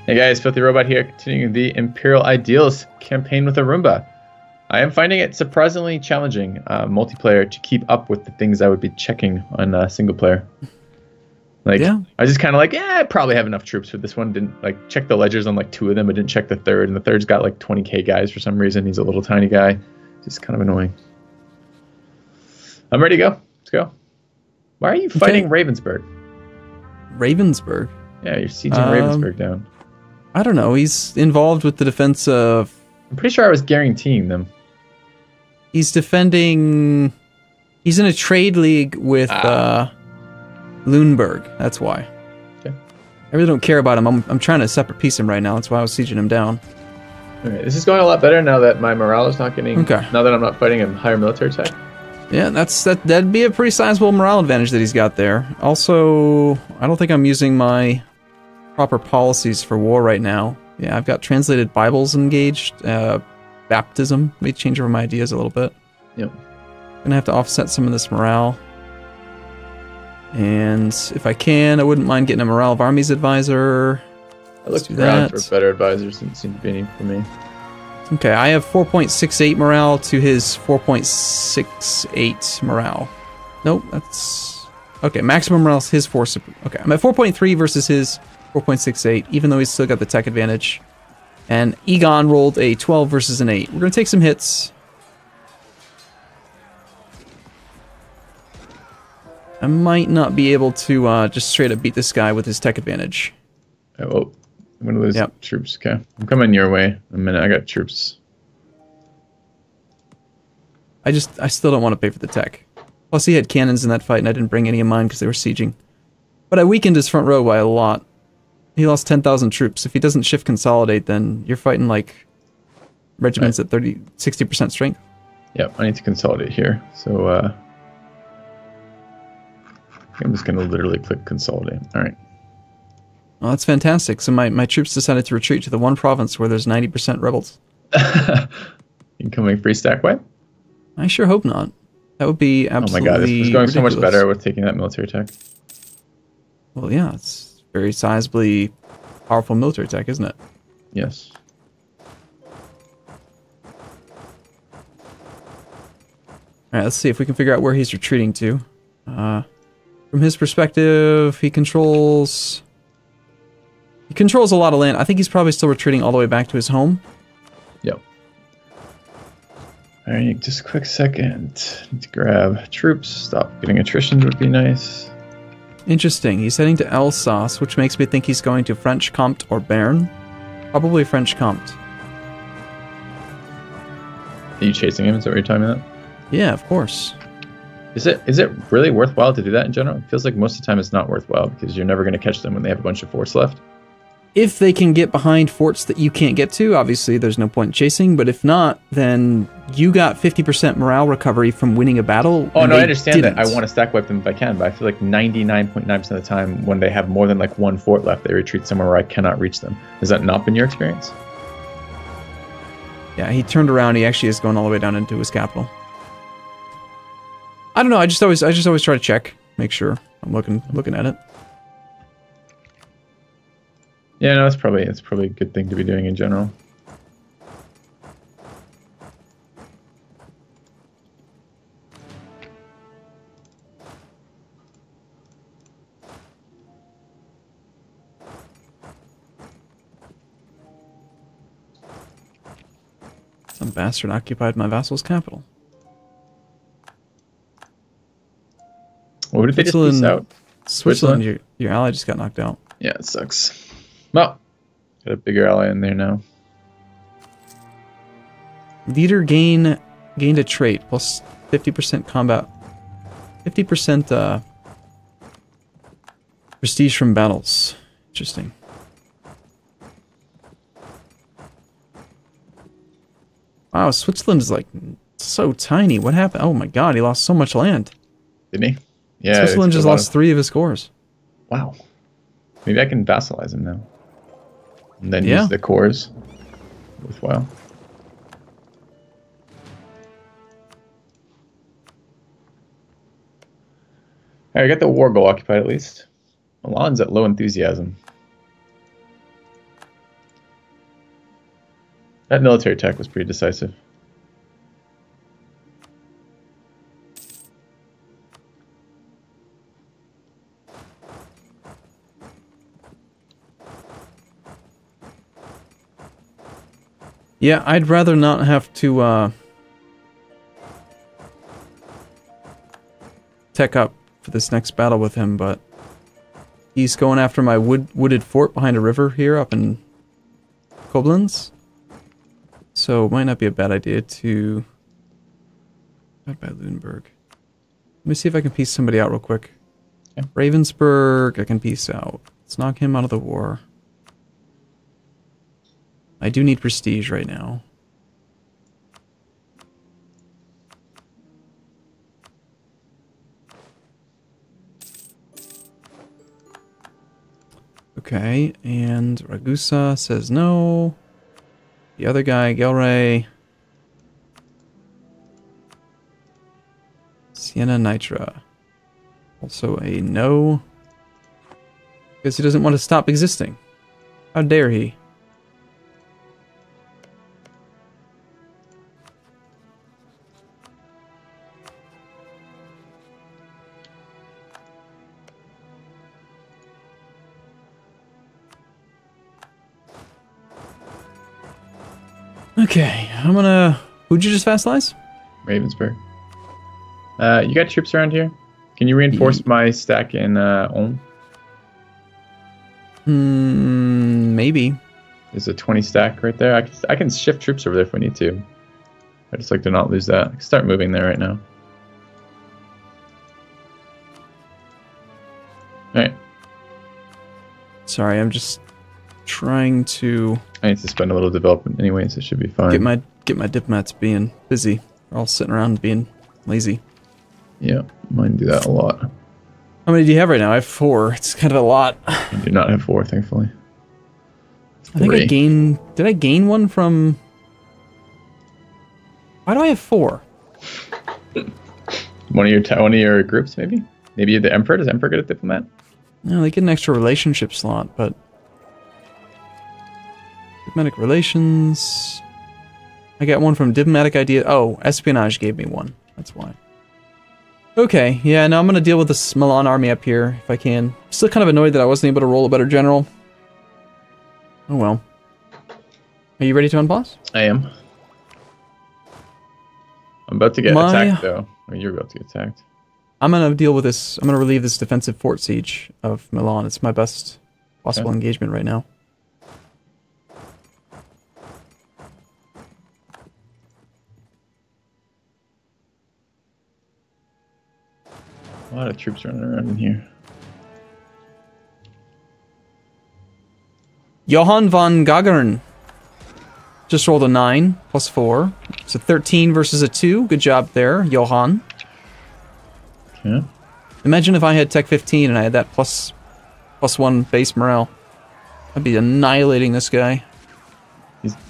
Hey guys, FilthyRobot here, continuing the Imperial Ideals campaign with Arumba. I am finding it surprisingly challenging multiplayer to keep up with the things I would be checking on single player. Like, yeah. I was just kind of like, yeah, I probably have enough troops for this one. Didn't like check the ledgers on like 2 of them, but didn't check the third, and the third's got like 20k guys for some reason. He's a little tiny guy. Just kind of annoying. I'm ready to go. Let's go. Why are you fighting Ravensburg? Ravensburg? Yeah, you're sieging Ravensburg down. I don't know. He's involved with the defense of... I'm pretty sure I was guaranteeing them. He's defending... He's in a trade league with Lüneburg. That's why. Okay. I really don't care about him. I'm trying to separate piece him right now. That's why I was sieging him down. Alright, this is going a lot better now that my morale is not getting... Okay. Now that I'm not fighting a higher military tech. Yeah, that'd be a pretty sizable morale advantage that he's got there. Also, I don't think I'm using my proper policies for war right now. Yeah, I've got translated Bibles engaged, baptism. Let me change over my ideas a little bit. Yep. Gonna have to offset some of this morale. And if I can, I wouldn't mind getting a morale of armies advisor. I looked around for better advisors, didn't seem to be any for me. Okay, I have 4.68 morale to his 4.68 morale. Nope, that's... Okay, maximum morale is his 4... Okay, I'm at 4.3 versus his 4.68, even though he's still got the tech advantage. And Egon rolled a 12 versus an 8. We're going to take some hits. I might not be able to just straight up beat this guy with his tech advantage. Oh, I'm going to lose troops. Okay, I'm coming your way in a minute. I got troops. I still don't want to pay for the tech. Plus he had cannons in that fight and I didn't bring any of mine because they were sieging. But I weakened his front row by a lot. He lost 10,000 troops. If he doesn't shift consolidate, then you're fighting like regiments at 60% strength. Yep, I need to consolidate here. So I'm just going to literally click consolidate. All right. Well, that's fantastic. So my troops decided to retreat to the one province where there's 90% rebels. Incoming free stack wipe? I sure hope not. That would be absolutely Oh my god, this was going ridiculous. so much better with taking that military tech. Well, yeah, it's very sizably powerful military tech, isn't it? Yes. Alright, let's see if we can figure out where he's retreating to. From his perspective, he controls a lot of land. I think he's probably still retreating all the way back to his home. Yep. Alright, just a quick second. Need to grab troops. Stop getting attrition would be nice. Interesting. He's heading to Alsace, which makes me think he's going to French Comte or Bern. Probably French Comte. Are you chasing him? Is that what you're talking about? Yeah, of course. Is it really worthwhile to do that in general? It feels like most of the time it's not worthwhile because you're never going to catch them when they have a bunch of forts left. If they can get behind forts that you can't get to, obviously there's no point in chasing, but if not, then you got 50% morale recovery from winning a battle. Oh, no, I understand that. I want to stack wipe them if I can, but I feel like 99.9% of the time when they have more than like one fort left, they retreat somewhere where I cannot reach them. Has that not been your experience? Yeah, he turned around. He actually is going all the way down into his capital. I don't know. I just always try to check, make sure I'm looking at it. Yeah, no, it's probably a good thing to be doing in general. Some bastard occupied my vassal's capital. What did they just piece out? Switzerland, your ally just got knocked out. Yeah, it sucks. Well, got a bigger ally in there now. Leader gained a trait plus 50% combat, 50% prestige from battles. Interesting. Wow, Switzerland is like so tiny. What happened? Oh my god, he lost so much land. Didn't he? Yeah. Switzerland just lost 3 of his cores. Wow. Maybe I can vassalize him now. And then use the cores. Worthwhile. Alright, I got the war goal occupied at least. Milan's at low enthusiasm. That military tech was pretty decisive. Yeah, I'd rather not have to tech up for this next battle with him, but he's going after my wooded fort behind a river here up in Koblenz. So it might not be a bad idea to right by Lüneburg. Let me see if I can piece somebody out real quick. Yeah. Ravensburg, I can piece out. Let's knock him out of the war. I do need prestige right now. Okay, and Ragusa says no. The other guy, Gelray. Siena Nitra. Also a no. Because he doesn't want to stop existing. How dare he? Okay, I'm gonna... Who'd you just vassalize? Ravensburg. You got troops around here? Can you reinforce my stack in Ulm? Maybe. There's a 20 stack right there. I can shift troops over there if we need to. I just like to not lose that. I can start moving there right now. Alright. Sorry, I'm just trying to... I need to spend a little development anyways, it should be fine. Get my diplomats being busy. They're all sitting around being lazy. Yeah, mine do that a lot. How many do you have right now? I have 4. It's kind of a lot. I do not have 4, thankfully. I think I gained... Did I gain one from... Why do I have 4? One of your groups, maybe? Maybe the Emperor? Does Emperor get a diplomat? No, they get an extra relationship slot, but... Diplomatic relations... I got one from Diplomatic Idea... Oh, Espionage gave me one. That's why. Okay, yeah, now I'm gonna deal with this Milan army up here, if I can. Still kind of annoyed that I wasn't able to roll a better general. Oh well. Are you ready to unpause? I am. I'm about to get attacked, though. I mean, you're about to get attacked. I'm gonna deal with this. I'm gonna relieve this defensive fort siege of Milan. It's my best possible engagement right now. A lot of troops running around in here. Johann von Gagarin just rolled a 9 plus 4. It's a 13 versus a 2. Good job there, Johann. Okay. Imagine if I had Tech 15 and I had that plus 1 base morale. I'd be annihilating this guy.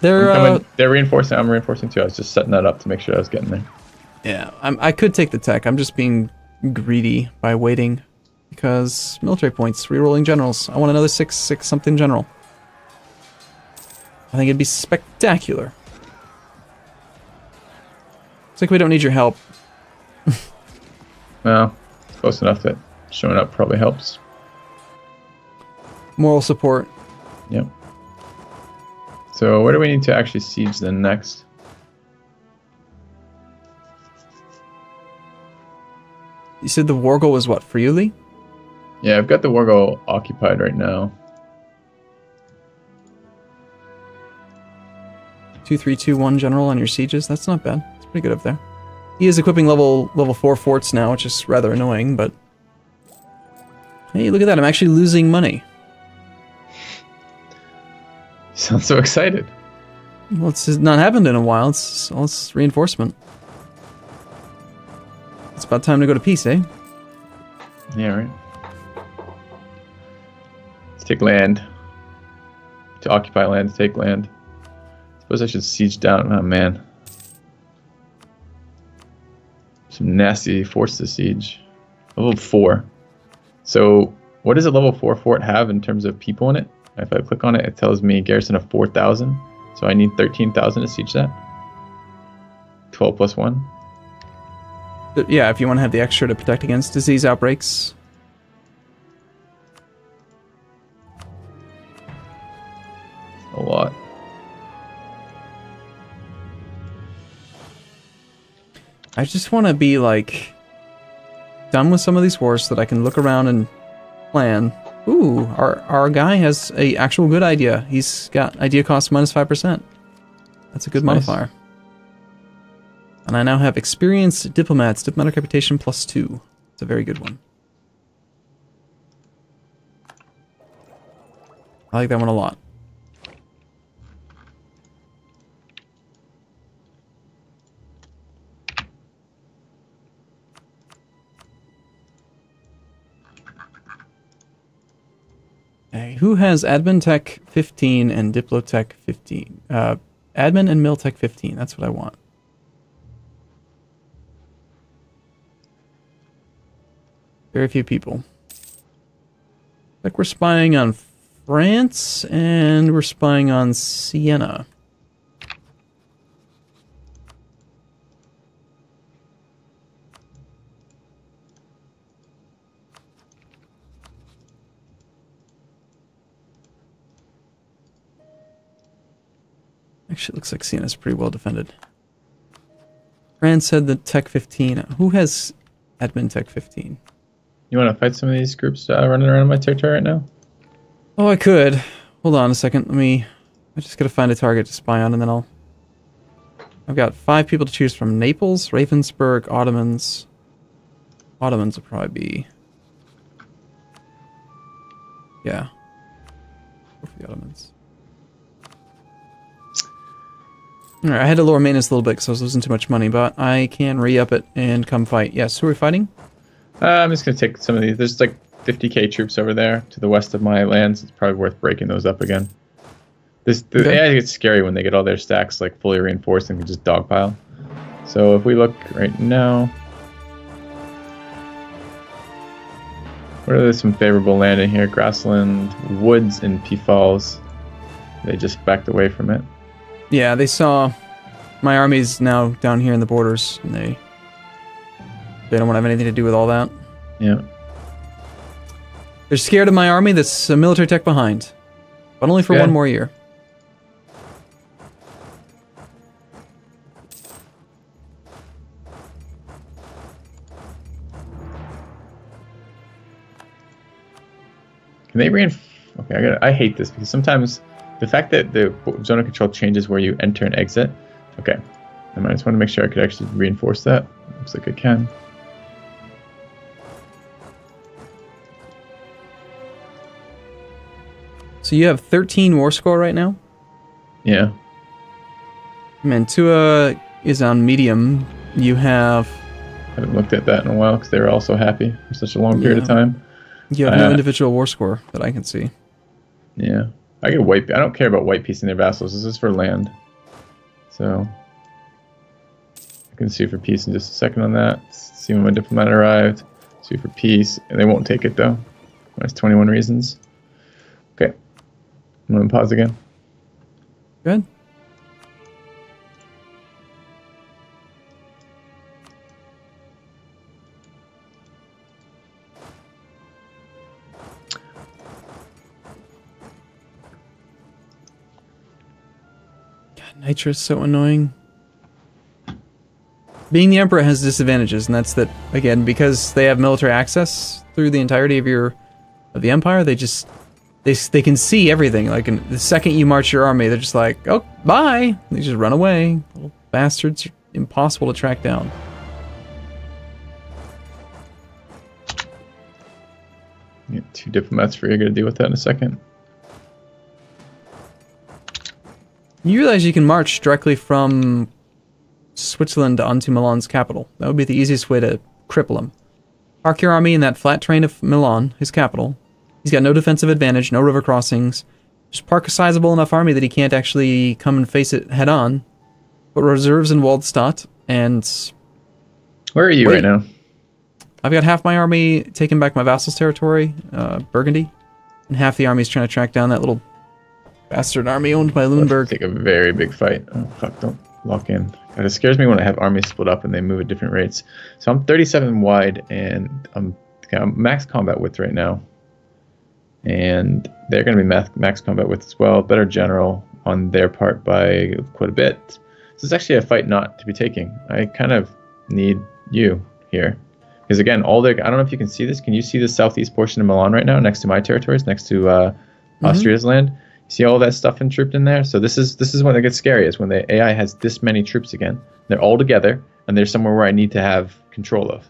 They're reinforcing. I'm reinforcing too. I was just setting that up to make sure I was getting there. Yeah, I could take the tech. I'm just being greedy by waiting because military points, rerolling generals. I want another 6 something general. I think it'd be spectacular. It's like we don't need your help. Well, it's close enough that showing up probably helps. Moral support. Yep. So where do we need to actually siege then next? You said the war goal was what, Friuli? Yeah, I've got the war goal occupied right now. 2, 3, 2, 1 general on your sieges. That's not bad. It's pretty good up there. He is equipping level 4 forts now, which is rather annoying, but... Hey, look at that. I'm actually losing money. You sound so excited. Well, it's not happened in a while. It's reinforcement. It's about time to go to peace, eh? Yeah, right. Let's take land. To occupy land, to take land. Suppose I should siege down. Oh, man. Some nasty force to siege. Level 4. So, what does a level 4 fort have in terms of people in it? If I click on it, it tells me garrison of 4,000. So I need 13,000 to siege that. 12 plus 1. But yeah, if you want to have the extra to protect against disease outbreaks. A lot. I just want to be, like, done with some of these wars so that I can look around and plan. Ooh, our guy has a actual good idea. He's got idea cost -5%. That's a good modifier. And I now have experienced diplomats, diplomatic reputation +2. It's a very good one. I like that one a lot. Hey, who has Admin Tech 15 and Diplotech 15? Admin and Miltech 15. That's what I want. Very few people. Like we're spying on France and we're spying on Siena. Actually, it looks like Siena's pretty well defended. France had the Tech 15. Who has Admin Tech 15? You want to fight some of these groups running around my territory right now? Oh, I could. Hold on a second. I just gotta find a target to spy on, and then I've got 5 people to choose from. Naples, Ravensburg, Ottomans. Ottomans will probably be... Yeah. Go for the Ottomans. Alright, I had to lower maintenance a little bit because I was losing too much money, but I can re-up it and come fight. Yes, who are we fighting? I'm just going to take some of these. There's like 50k troops over there to the west of my lands. It's probably worth breaking those up again. Okay. AI gets scary when they get all their stacks like fully reinforced and can just dogpile. So if we look right now, what are some favorable land in here? Grassland, woods, and Peafalls. They just backed away from it. Yeah, they saw my army's now down here in the borders, and they don't want to have anything to do with all that. Yeah. They're scared of my army that's a military tech behind. But only for 1 more year. Can they reinforce? Okay, I hate this because sometimes the fact that the zone of control changes where you enter and exit. Okay, I just want to make sure I could actually reinforce that. Looks like I can. So you have 13 war score right now? Yeah. Mantua is on medium. You have... I haven't looked at that in a while because they were all so happy for such a long period of time. You have no individual war score that I can see. Yeah. I get white. I don't care about white peace and their vassals. This is for land. So I can sue for peace in just a second on that. See when my diplomat arrived. Sue for peace. And they won't take it though. That's 21 reasons. Okay. I'm going to pause again. Good. Nitra's so annoying. Being the Emperor has disadvantages, and that's that, again, because they have military access through the entirety of the Empire, they can see everything. Like, the second you march your army, they're just like, oh, bye! They just run away. Little bastards are impossible to track down. Get 2 diplomats for you. Going to deal with that in a second. You realize you can march directly from Switzerland onto Milan's capital. That would be the easiest way to cripple him. Park your army in that flat terrain of Milan, his capital. He's got no defensive advantage, no river crossings. Just park a sizable enough army that he can't actually come and face it head on. Put reserves in Waldstadt, and... Where are you right now? I've got half my army taking back my vassal's territory, Burgundy, and half the army's trying to track down that little Bastard army owned by Let's Lundberg. take a very big fight. Oh fuck! Don't lock in. God, it scares me when I have armies split up and they move at different rates. So I'm 37 wide and I'm max combat width right now. And they're going to be max combat width as well. Better general on their part by quite a bit. This is actually a fight not to be taking. I kind of need you here. Because again, I don't know if you can see this. Can you see the southeast portion of Milan right now next to my territories, next to Austria's land? You see all that stuff entrooped in there? So this is when it gets scary, is when the AI has this many troops again. They're all together, and there's somewhere where I need to have control of.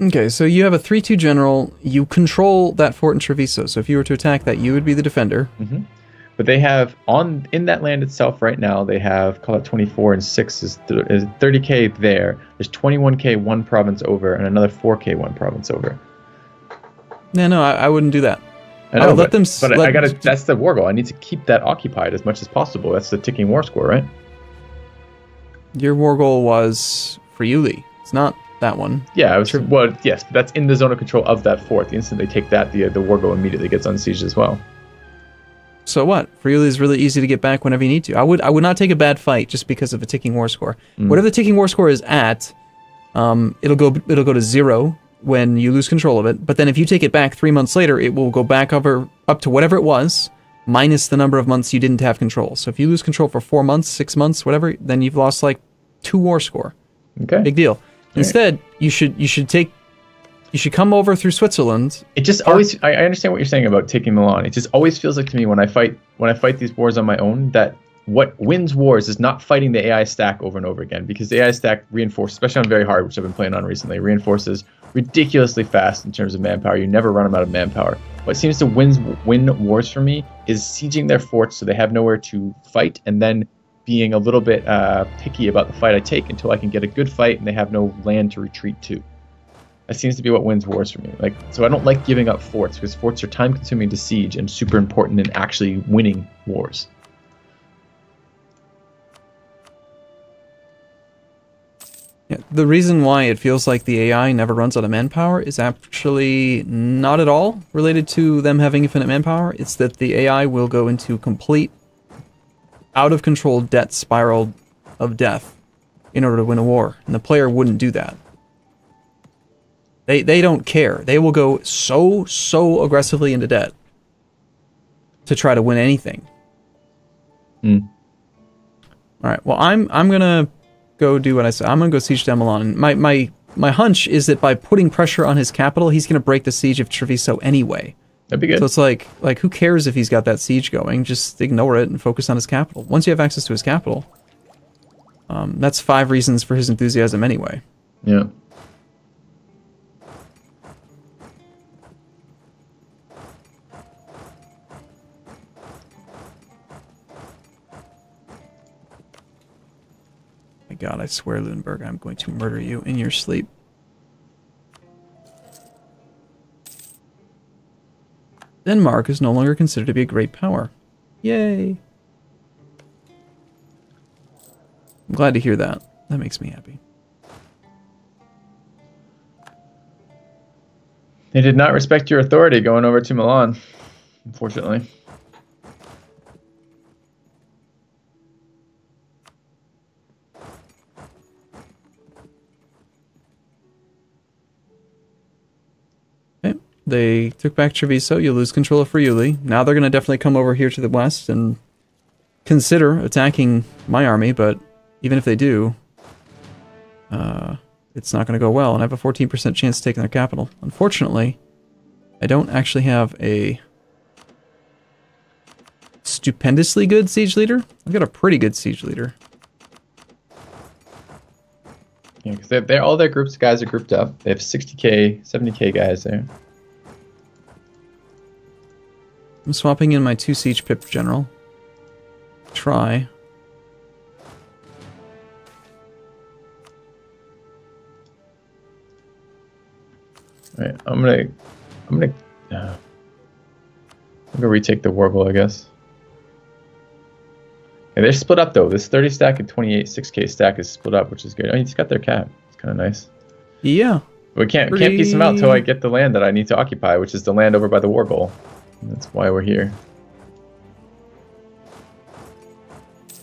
Okay, so you have a 3-2 general. You control that fort in Treviso. So if you were to attack that, you would be the defender. Mm-hmm. But they have, in that land itself right now, they have, call it 24 and 6 is 30k there. There's 21k one province over and another 4k one province over. No, I wouldn't do that. I would let them. But that's the war goal. I need to keep that occupied as much as possible. That's the ticking war score, right? Your war goal was Friuli. It's not that one. Yeah, yes, but that's in the zone of control of that fort. The instant they take that, the war goal immediately gets unsieged as well. So what? Friuli is really easy to get back whenever you need to. I would not take a bad fight just because of a ticking war score. Whatever the ticking war score is at, it'll go to 0 when you lose control of it. But then if you take it back 3 months later, it will go back up to whatever it was, minus the number of months you didn't have control. So if you lose control for 4 months, 6 months, whatever, then you've lost like 2 war score. Okay. Big deal. Instead, you should come over through Switzerland. It just always, I understand what you're saying about taking Milan. It just always feels like to me when I fight these wars on my own, that what wins wars is not fighting the AI stack over and over again, because the AI stack reinforces, especially on very hard, which I've been playing on recently, reinforces ridiculously fast in terms of manpower. You never run them out of manpower. What seems to win wars for me is sieging their forts so they have nowhere to fight, and then being a little bit picky about the fight I take until I can get a good fight and they have no land to retreat to. That seems to be what wins wars for me. So I don't like giving up forts, because forts are time-consuming to siege and super important in actually winning wars. Yeah, the reason why it feels like the AI never runs out of manpower is actually not at all related to them having infinite manpower. It's that the AI will go into complete, out-of-control debt spiral of death in order to win a war, and the player wouldn't do that. They don't care. They will go so aggressively into debt to try to win anything. All right. Well, I'm gonna go do what I said. I'm gonna go siege down Milan. My hunch is that by putting pressure on his capital, he's gonna break the siege of Treviso anyway. That'd be good. So it's like who cares if he's got that siege going? Just ignore it and focus on his capital. Once you have access to his capital, that's 5 reasons for his enthusiasm anyway. Yeah. God, I swear, Lundberg, I'm going to murder you in your sleep. Denmark is no longer considered to be a great power. Yay! I'm glad to hear that. That makes me happy. They did not respect your authority going over to Milan, unfortunately. They took back Treviso. You lose control of Friuli. Now they're going to definitely come over here to the west and consider attacking my army, but even if they do, it's not going to go well, and I have a 14% chance of taking their capital. Unfortunately, I don't actually have a stupendously good siege leader. I've got a pretty good siege leader. Yeah, because all their guys are grouped up. They have 60k, 70k guys there. I'm swapping in my 2 siege pip general. Try. All right, I'm gonna retake the war goal, I guess. Yeah, they're split up though. This 30 stack and 28 6k stack is split up, which is good. Oh, he's got their cap. It's kind of nice. Yeah. We can't piece them out until I get the land that I need to occupy, which is the land over by the war goal. And that's why we're here.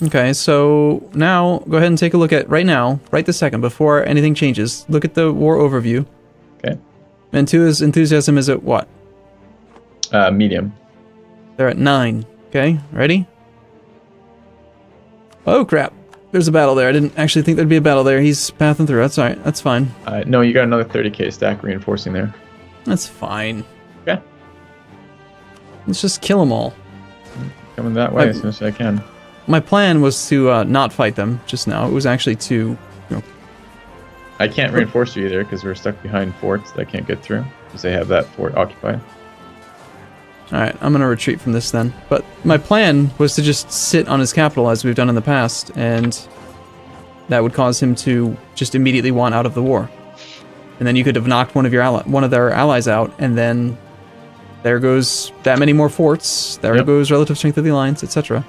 Okay, so now go ahead and take a look at right now, right this second, before anything changes. Look at the war overview. Okay. Mantua's enthusiasm is at what? Medium. They're at 9. Okay, ready? Oh crap! There's a battle there. I didn't actually think there'd be a battle there. He's pathing through. That's alright. That's fine. No, you got another 30k stack reinforcing there. That's fine. Okay. Let's just kill them all. Coming that way as soon as I can. My plan was to not fight them just now. It was actually to, you know... I can't reinforce you either because we're stuck behind forts that I can't get through because they have that fort occupied. Alright, I'm gonna retreat from this then. But my plan was to just sit on his capital as we've done in the past, and that would cause him to just immediately want out of the war. And then you could have knocked one of their allies out, and then there goes that many more forts, there goes relative strength of the alliance, etc.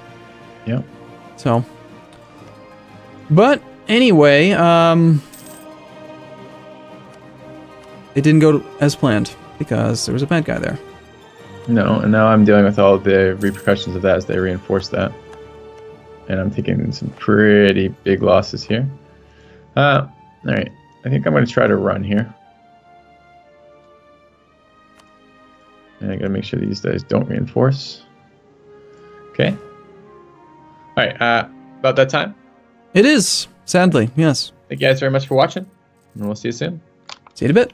Yep. So, but anyway, it didn't go as planned because there was a bad guy there. No, and now I'm dealing with all the repercussions of that as they reinforce that. And I'm taking some pretty big losses here. Alright, I think I'm going to try to run here. And I gotta make sure these guys don't reinforce. Okay. Alright, about that time. It is, sadly, yes. Thank you guys very much for watching, and we'll see you soon. See you in a bit.